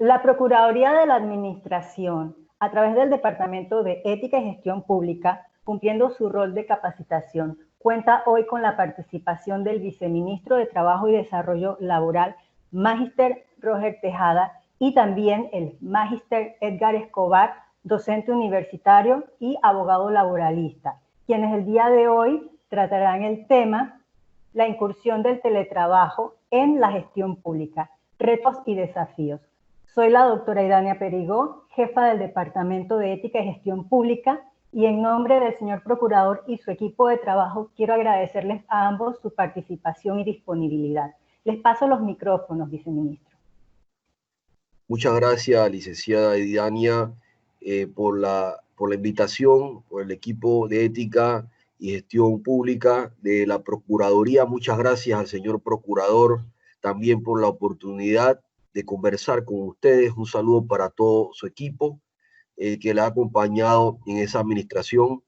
La Procuraduría de la Administración, a través del Departamento de Ética y Gestión Pública, cumpliendo su rol de capacitación, cuenta hoy con la participación del Viceministro de Trabajo y Desarrollo Laboral, Magister Roger Tejada, y también el Magister Edgar Escobar, docente universitario y abogado laboralista, quienes el día de hoy tratarán el tema la incursión del teletrabajo en la gestión pública, retos y desafíos. Soy la doctora Idania Perigó, jefa del Departamento de Ética y Gestión Pública, y en nombre del señor Procurador y su equipo de trabajo quiero agradecerles a ambos su participación y disponibilidad. Les paso los micrófonos, viceministro. Muchas gracias, licenciada Idania, por la invitación, por el equipo de Ética y Gestión Pública de la Procuraduría. Muchas gracias al señor Procurador también por la oportunidad de conversar con ustedes. Un saludo para todo su equipo que le ha acompañado en esa administración.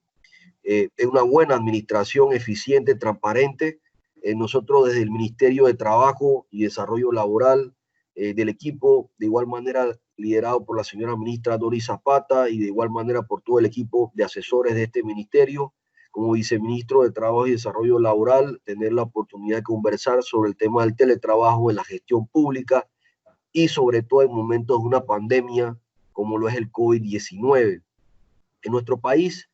Es una buena administración, eficiente, transparente. Nosotros desde el Ministerio de Trabajo y Desarrollo Laboral, del equipo, de igual manera liderado por la señora ministra Doris Zapata y de igual manera por todo el equipo de asesores de este ministerio, como viceministro de Trabajo y Desarrollo Laboral, tener la oportunidad de conversar sobre el tema del teletrabajo en la gestión pública y sobre todo en momentos de una pandemia como lo es el COVID-19. En nuestro país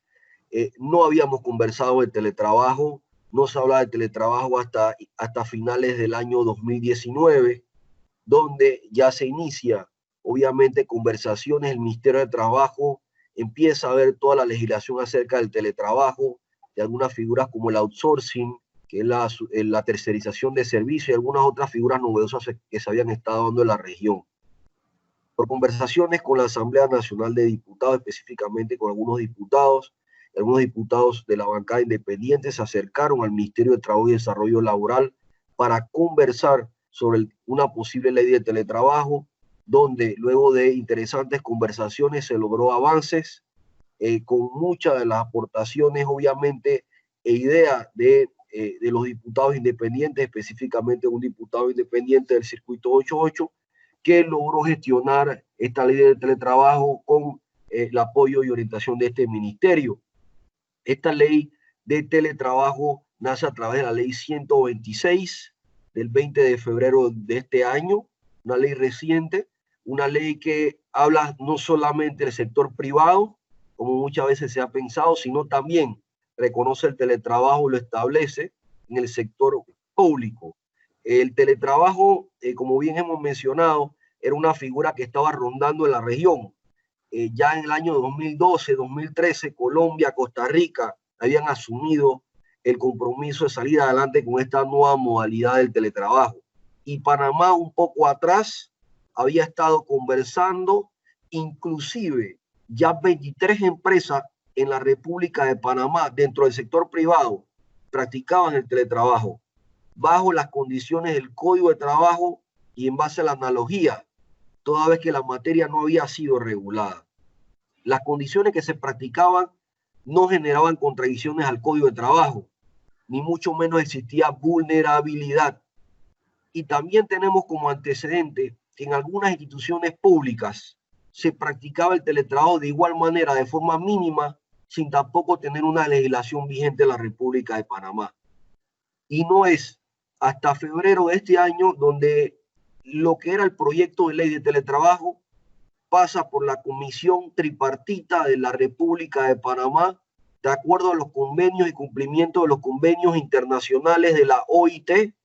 no habíamos conversado de teletrabajo, no se hablaba de teletrabajo hasta finales del año 2019, donde ya se inicia, obviamente, conversaciones. El Ministerio de Trabajo empieza a ver toda la legislación acerca del teletrabajo, de algunas figuras como el outsourcing, que es la tercerización de servicios, y algunas otras figuras novedosas que se habían estado dando en la región. Por conversaciones con la Asamblea Nacional de Diputados, específicamente con algunos diputados de la bancada independiente se acercaron al Ministerio de Trabajo y Desarrollo Laboral para conversar sobre una posible ley de teletrabajo, donde luego de interesantes conversaciones se logró avances con muchas de las aportaciones, obviamente, e ideas de los diputados independientes, específicamente un diputado independiente del Circuito 88, que logró gestionar esta ley de teletrabajo con el apoyo y orientación de este ministerio. Esta ley de teletrabajo nace a través de la ley 126 del 20 de febrero de este año, una ley reciente, una ley que habla no solamente del sector privado, como muchas veces se ha pensado, sino también reconoce el teletrabajo y lo establece en el sector público. El teletrabajo, como bien hemos mencionado, era una figura que estaba rondando en la región. Ya en el año 2012, 2013, Colombia, Costa Rica habían asumido el compromiso de salir adelante con esta nueva modalidad del teletrabajo. Y Panamá, un poco atrás, había estado conversando, inclusive ya 23 empresas en la República de Panamá, dentro del sector privado, practicaban el teletrabajo bajo las condiciones del Código de Trabajo y en base a la analogía, toda vez que la materia no había sido regulada. Las condiciones que se practicaban no generaban contradicciones al Código de Trabajo, ni mucho menos existía vulnerabilidad. Y también tenemos como antecedente que en algunas instituciones públicas se practicaba el teletrabajo de igual manera, de forma mínima, sin tampoco tener una legislación vigente en la República de Panamá. Y no es hasta febrero de este año donde lo que era el proyecto de ley de teletrabajo pasa por la Comisión Tripartita de la República de Panamá, de acuerdo a los convenios y cumplimiento de los convenios internacionales de la OIT,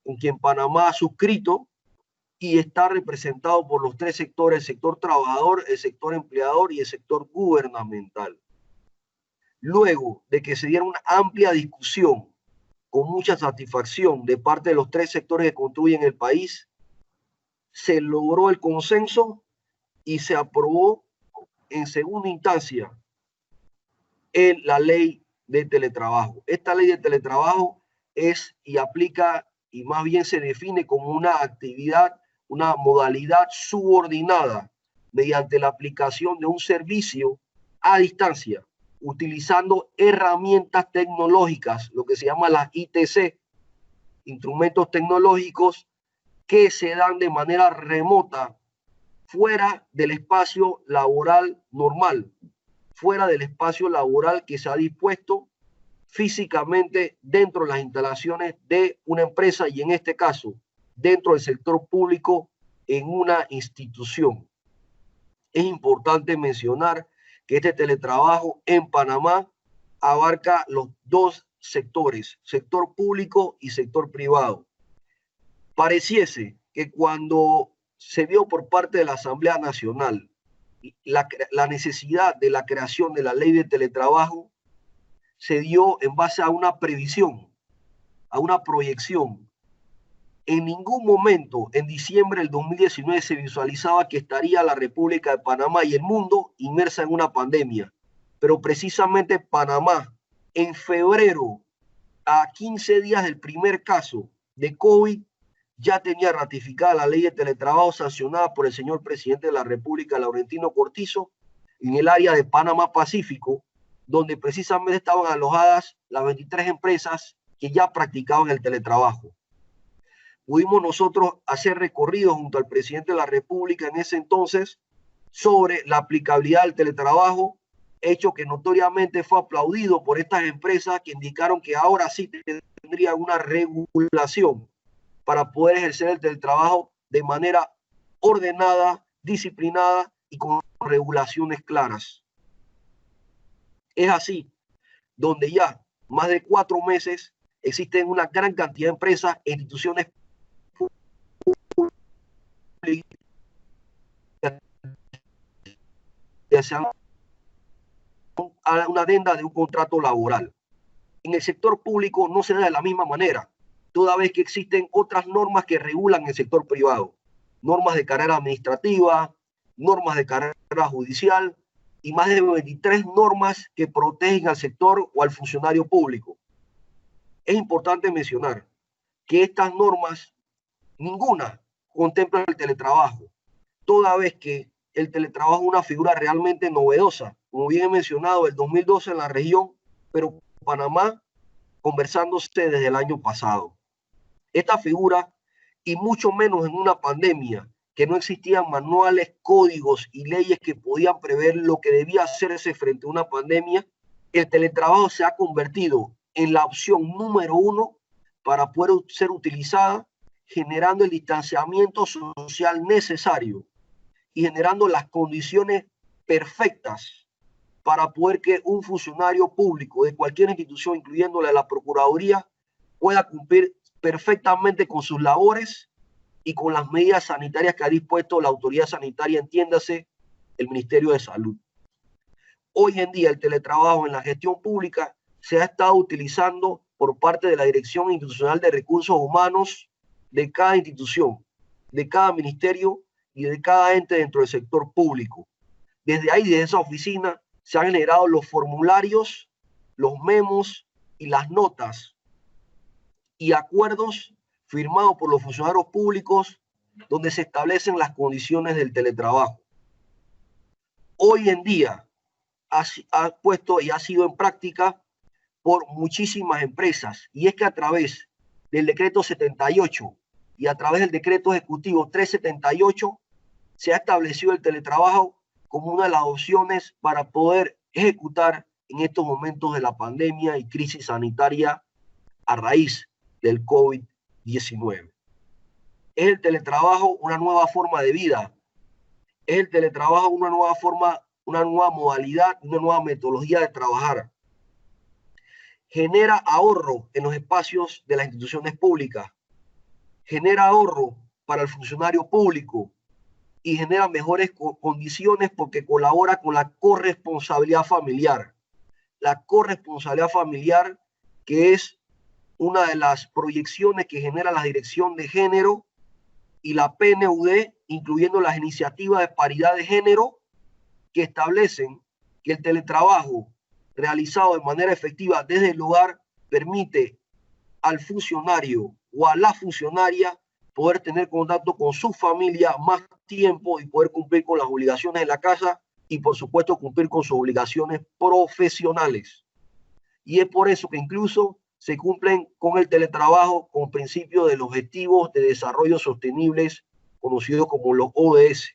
con quien Panamá ha suscrito, y está representado por los tres sectores: el sector trabajador, el sector empleador y el sector gubernamental. Luego de que se diera una amplia discusión con mucha satisfacción de parte de los tres sectores que construyen el país, se logró el consenso y se aprobó en segunda instancia la ley de teletrabajo. Esta ley de teletrabajo es y aplica, y más bien se define como una actividad, una modalidad subordinada mediante la aplicación de un servicio a distancia, utilizando herramientas tecnológicas, lo que se llama las ITC, instrumentos tecnológicos que se dan de manera remota, fuera del espacio laboral normal, fuera del espacio laboral que se ha dispuesto físicamente dentro de las instalaciones de una empresa y en este caso dentro del sector público en una institución. Es importante mencionar que este teletrabajo en Panamá abarca los dos sectores, sector público y sector privado. Pareciese que cuando se vio por parte de la Asamblea Nacional la necesidad de la creación de la ley de teletrabajo, se dio en base a una previsión, a una proyección. En ningún momento en diciembre del 2019 se visualizaba que estaría la República de Panamá y el mundo inmersa en una pandemia. Pero precisamente Panamá, en febrero, a 15 días del primer caso de COVID, ya tenía ratificada la ley de teletrabajo sancionada por el señor presidente de la República, Laurentino Cortizo, en el área de Panamá Pacífico, donde precisamente estaban alojadas las 23 empresas que ya practicaban el teletrabajo. Pudimos nosotros hacer recorridos junto al presidente de la República en ese entonces sobre la aplicabilidad del teletrabajo, hecho que notoriamente fue aplaudido por estas empresas que indicaron que ahora sí tendría una regulación para poder ejercer el teletrabajo de manera ordenada, disciplinada y con regulaciones claras. Es así, donde ya más de 4 meses existen una gran cantidad de empresas e instituciones públicas que se han a una adenda de un contrato laboral. En el sector público no se da de la misma manera, toda vez que existen otras normas que regulan el sector privado, normas de carrera administrativa, normas de carrera judicial y más de 23 normas que protegen al sector o al funcionario público. Es importante mencionar que estas normas, ninguna contempla el teletrabajo, toda vez que el teletrabajo es una figura realmente novedosa, como bien he mencionado, el 2012 en la región, pero Panamá conversándose desde el año pasado. Esta figura, y mucho menos en una pandemia, que no existían manuales, códigos y leyes que podían prever lo que debía hacerse frente a una pandemia, el teletrabajo se ha convertido en la opción número 1 para poder ser utilizada, generando el distanciamiento social necesario y generando las condiciones perfectas para poder que un funcionario público de cualquier institución, incluyéndole a la Procuraduría, pueda cumplir perfectamente con sus labores y con las medidas sanitarias que ha dispuesto la autoridad sanitaria, entiéndase, el Ministerio de Salud. Hoy en día el teletrabajo en la gestión pública se ha estado utilizando por parte de la Dirección Institucional de Recursos Humanos de cada institución, de cada ministerio y de cada ente dentro del sector público. Desde ahí, desde esa oficina, se han generado los formularios, los memos y las notas y acuerdos firmados por los funcionarios públicos donde se establecen las condiciones del teletrabajo. Hoy en día ha puesto y ha sido en práctica por muchísimas empresas, y es que a través del decreto 78 y a través del decreto ejecutivo 378 se ha establecido el teletrabajo como una de las opciones para poder ejecutar en estos momentos de la pandemia y crisis sanitaria a raíz del COVID-19. Es el teletrabajo una nueva forma de vida, es el teletrabajo una nueva forma, una nueva modalidad, una nueva metodología de trabajar. Genera ahorro en los espacios de las instituciones públicas, genera ahorro para el funcionario público y genera mejores condiciones porque colabora con la corresponsabilidad familiar. La corresponsabilidad familiar, que es una de las proyecciones que genera la Dirección de Género y la PNUD, incluyendo las iniciativas de paridad de género, que establecen que el teletrabajo realizado de manera efectiva desde el hogar permite al funcionario o a la funcionaria poder tener contacto con su familia más tiempo y poder cumplir con las obligaciones de la casa y, por supuesto, cumplir con sus obligaciones profesionales. Y es por eso que incluso se cumplen con el teletrabajo con principios de los Objetivos de Desarrollo Sostenibles, conocidos como los ODS.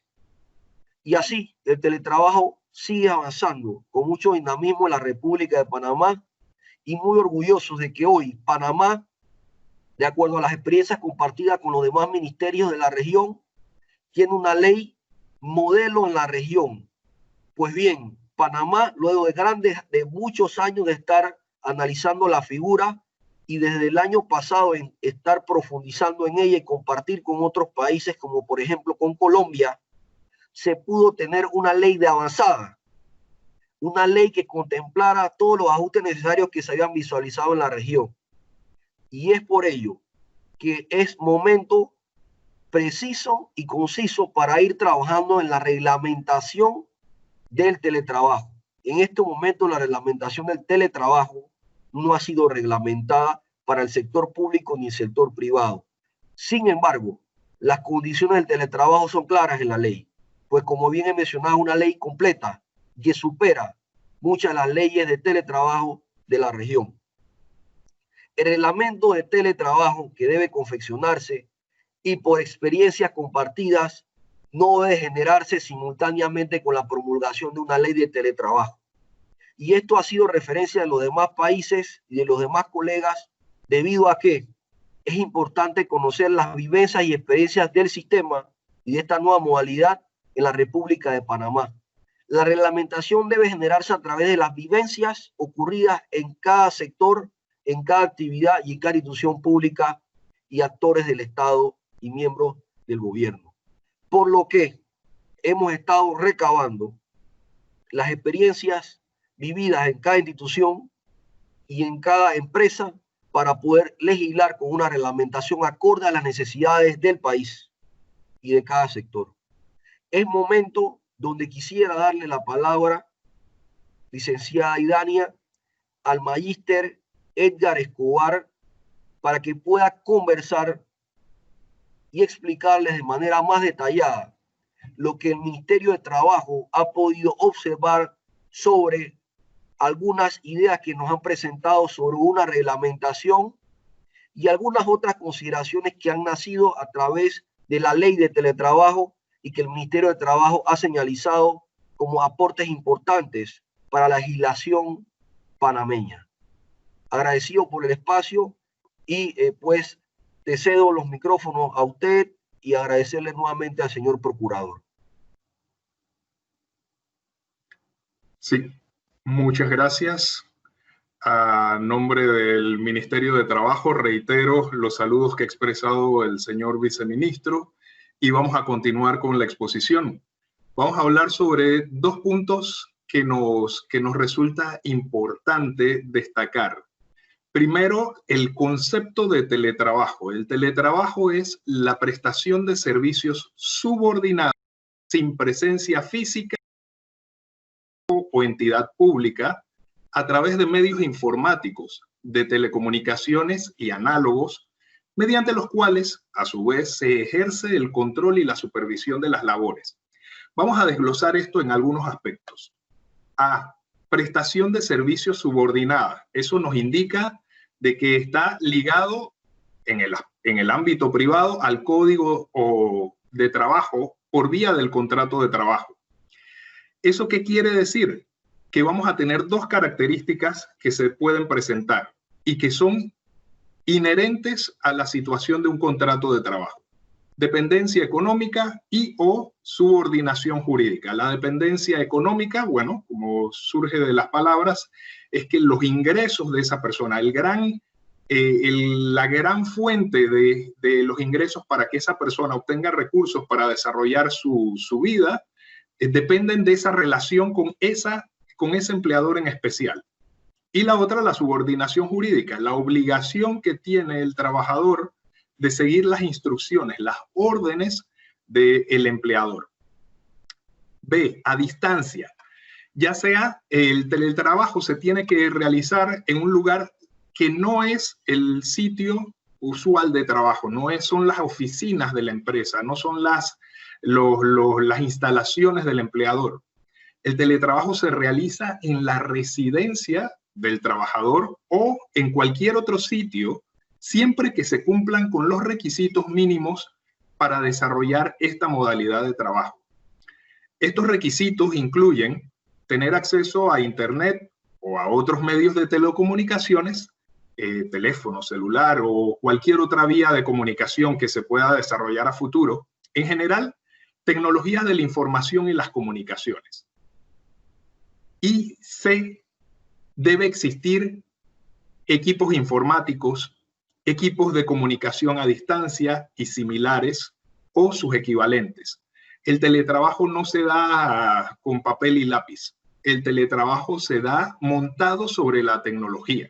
Y así, el teletrabajo sigue avanzando con mucho dinamismo en la República de Panamá y muy orgullosos de que hoy Panamá, de acuerdo a las experiencias compartidas con los demás ministerios de la región, tiene una ley modelo en la región. Pues bien, Panamá, luego de muchos años de estar analizando la figura y desde el año pasado en estar profundizando en ella y compartir con otros países, como por ejemplo con Colombia, se pudo tener una ley de avanzada, una ley que contemplara todos los ajustes necesarios que se habían visualizado en la región. Y es por ello que es momento preciso y conciso para ir trabajando en la reglamentación del teletrabajo. En este momento la reglamentación del teletrabajo no ha sido reglamentada para el sector público ni el sector privado. Sin embargo, las condiciones del teletrabajo son claras en la ley, pues como bien he mencionado, es una ley completa que supera muchas de las leyes de teletrabajo de la región. El reglamento de teletrabajo que debe confeccionarse y por experiencias compartidas no debe generarse simultáneamente con la promulgación de una ley de teletrabajo. Y esto ha sido referencia de los demás países y de los demás colegas, debido a que es importante conocer las vivencias y experiencias del sistema y de esta nueva modalidad en la República de Panamá. La reglamentación debe generarse a través de las vivencias ocurridas en cada sector, en cada actividad y en cada institución pública y actores del Estado y miembros del gobierno. Por lo que hemos estado recabando las experiencias vividas en cada institución y en cada empresa para poder legislar con una reglamentación acorde a las necesidades del país y de cada sector. Es momento donde quisiera darle la palabra, licenciada Idania, al magíster Edgar Escobar para que pueda conversar y explicarles de manera más detallada lo que el Ministerio de Trabajo ha podido observar sobre algunas ideas que nos han presentado sobre una reglamentación y algunas otras consideraciones que han nacido a través de la ley de teletrabajo y que el Ministerio de Trabajo ha señalizado como aportes importantes para la legislación panameña. Agradecido por el espacio y pues te cedo los micrófonos a usted y agradecerle nuevamente al señor procurador. Sí, muchas gracias. A nombre del Ministerio de Trabajo, reitero los saludos que ha expresado el señor viceministro y vamos a continuar con la exposición. Vamos a hablar sobre dos puntos que nos resulta importante destacar. Primero, el concepto de teletrabajo. El teletrabajo es la prestación de servicios subordinados sin presencia física o entidad pública a través de medios informáticos, de telecomunicaciones y análogos, mediante los cuales, a su vez, se ejerce el control y la supervisión de las labores. Vamos a desglosar esto en algunos aspectos. A, prestación de servicios subordinada. Eso nos indica de que está ligado en el ámbito privado al código de trabajo por vía del contrato de trabajo. ¿Eso qué quiere decir? Que vamos a tener dos características que se pueden presentar y que son inherentes a la situación de un contrato de trabajo. Dependencia económica y o subordinación jurídica. La dependencia económica, bueno, como surge de las palabras, es que los ingresos de esa persona, la gran fuente de los ingresos para que esa persona obtenga recursos para desarrollar su vida, dependen de esa relación con ese empleador en especial. Y la otra, la subordinación jurídica, la obligación que tiene el trabajador de seguir las instrucciones, las órdenes del empleador. B, a distancia. Ya sea el teletrabajo se tiene que realizar en un lugar que no es el sitio usual de trabajo, son las oficinas de la empresa, no son las instalaciones del empleador. El teletrabajo se realiza en la residencia del trabajador o en cualquier otro sitio, siempre que se cumplan con los requisitos mínimos para desarrollar esta modalidad de trabajo. Estos requisitos incluyen tener acceso a Internet o a otros medios de telecomunicaciones, teléfono, celular o cualquier otra vía de comunicación que se pueda desarrollar a futuro. En general, tecnologías de la información y las comunicaciones. Y C, debe existir equipos informáticos, equipos de comunicación a distancia y similares o sus equivalentes. El teletrabajo no se da con papel y lápiz. El teletrabajo se da montado sobre la tecnología.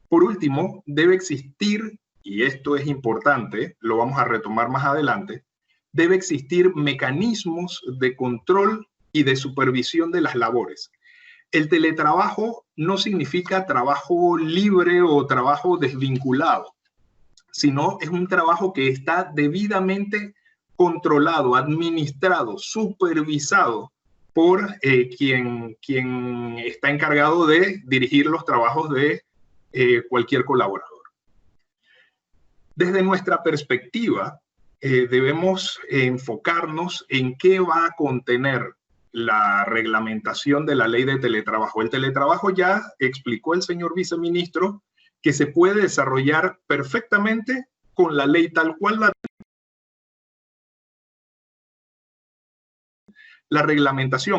Por último, debe existir, y esto es importante, lo vamos a retomar más adelante, debe existir mecanismos de control y de supervisión de las labores. El teletrabajo no significa trabajo libre o trabajo desvinculado, sino es un trabajo que está debidamente controlado, administrado, supervisado por quien está encargado de dirigir los trabajos de cualquier colaborador. Desde nuestra perspectiva, debemos enfocarnos en qué va a contener la reglamentación de la ley de teletrabajo. El teletrabajo, ya explicó el señor viceministro, que se puede desarrollar perfectamente con la ley tal cual la reglamentación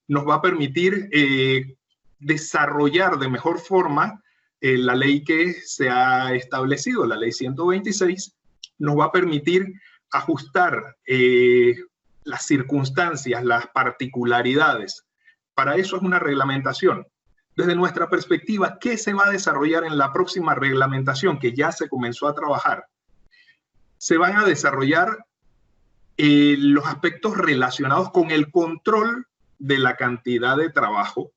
nos va a permitir desarrollar de mejor forma la ley que se ha establecido, la ley 126, nos va a permitir ajustar las circunstancias, las particularidades. Para eso es una reglamentación. Desde nuestra perspectiva, ¿qué se va a desarrollar en la próxima reglamentación que ya se comenzó a trabajar? Se van a desarrollar los aspectos relacionados con el control de la cantidad de trabajo.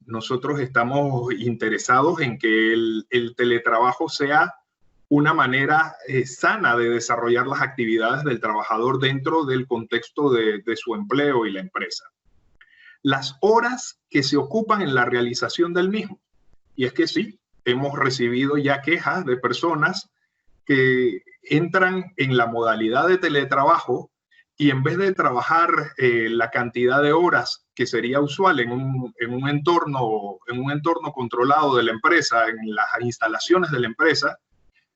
Nosotros estamos interesados en que el teletrabajo sea una manera sana de desarrollar las actividades del trabajador dentro del contexto de su empleo y la empresa. Las horas que se ocupan en la realización del mismo. Y es que sí, hemos recibido ya quejas de personas que entran en la modalidad de teletrabajo y en vez de trabajar la cantidad de horas que sería usual en un entorno controlado de la empresa, en las instalaciones de la empresa,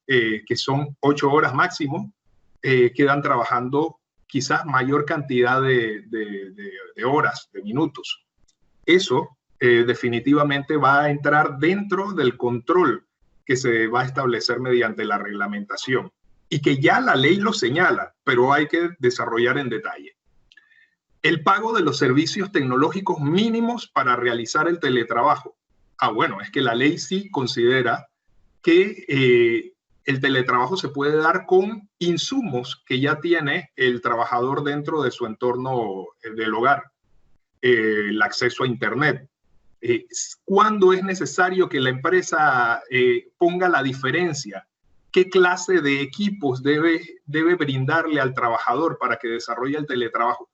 que son 8 horas máximo, quedan trabajando quizás mayor cantidad de horas, de minutos. Eso definitivamente va a entrar dentro del control que se va a establecer mediante la reglamentación y que ya la ley lo señala, pero hay que desarrollar en detalle. El pago de los servicios tecnológicos mínimos para realizar el teletrabajo. Bueno, es que la ley sí considera que el teletrabajo se puede dar con insumos que ya tiene el trabajador dentro de su entorno del hogar. El acceso a Internet. ¿Cuándo es necesario que la empresa ponga la diferencia? ¿Qué clase de equipos debe brindarle al trabajador para que desarrolle el teletrabajo?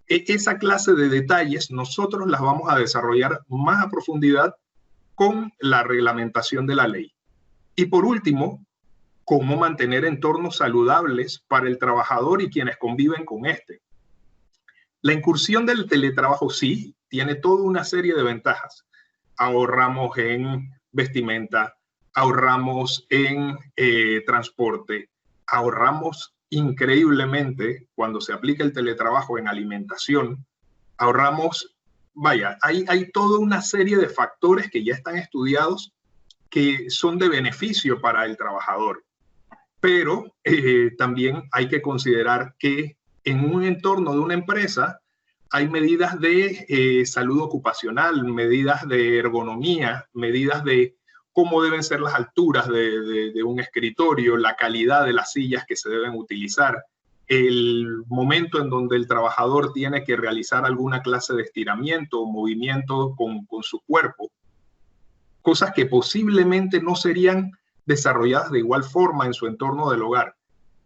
Esa clase de detalles nosotros las vamos a desarrollar más a profundidad con la reglamentación de la ley. Y por último, cómo mantener entornos saludables para el trabajador y quienes conviven con este. La incursión del teletrabajo sí tiene toda una serie de ventajas. Ahorramos en vestimenta, ahorramos en transporte, ahorramos increíblemente cuando se aplica el teletrabajo en alimentación, ahorramos, hay toda una serie de factores que ya están estudiados que son de beneficio para el trabajador. Pero también hay que considerar que en un entorno de una empresa hay medidas de salud ocupacional, medidas de ergonomía, medidas de cómo deben ser las alturas de un escritorio, la calidad de las sillas que se deben utilizar, el momento en donde el trabajador tiene que realizar alguna clase de estiramiento o movimiento con su cuerpo. Cosas que posiblemente no serían desarrolladas de igual forma en su entorno del hogar.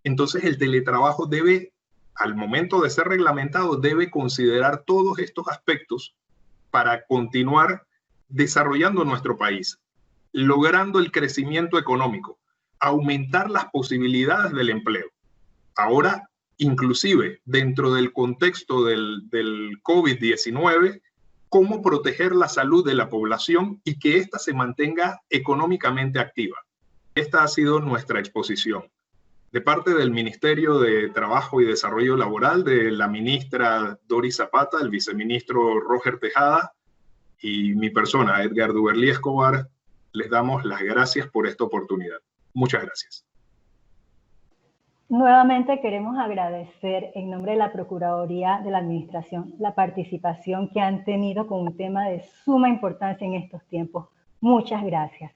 Entonces el teletrabajo debe, al momento de ser reglamentado, debe considerar todos estos aspectos para continuar desarrollando nuestro país, logrando el crecimiento económico, aumentar las posibilidades del empleo. Ahora, inclusive dentro del contexto del COVID-19, cómo proteger la salud de la población y que ésta se mantenga económicamente activa. Esta ha sido nuestra exposición. De parte del Ministerio de Trabajo y Desarrollo Laboral, de la ministra Doris Zapata, el viceministro Roger Tejada y mi persona, Edgar Duberly Escobar, les damos las gracias por esta oportunidad. Muchas gracias. Nuevamente queremos agradecer en nombre de la Procuraduría de la Administración la participación que han tenido con un tema de suma importancia en estos tiempos. Muchas gracias.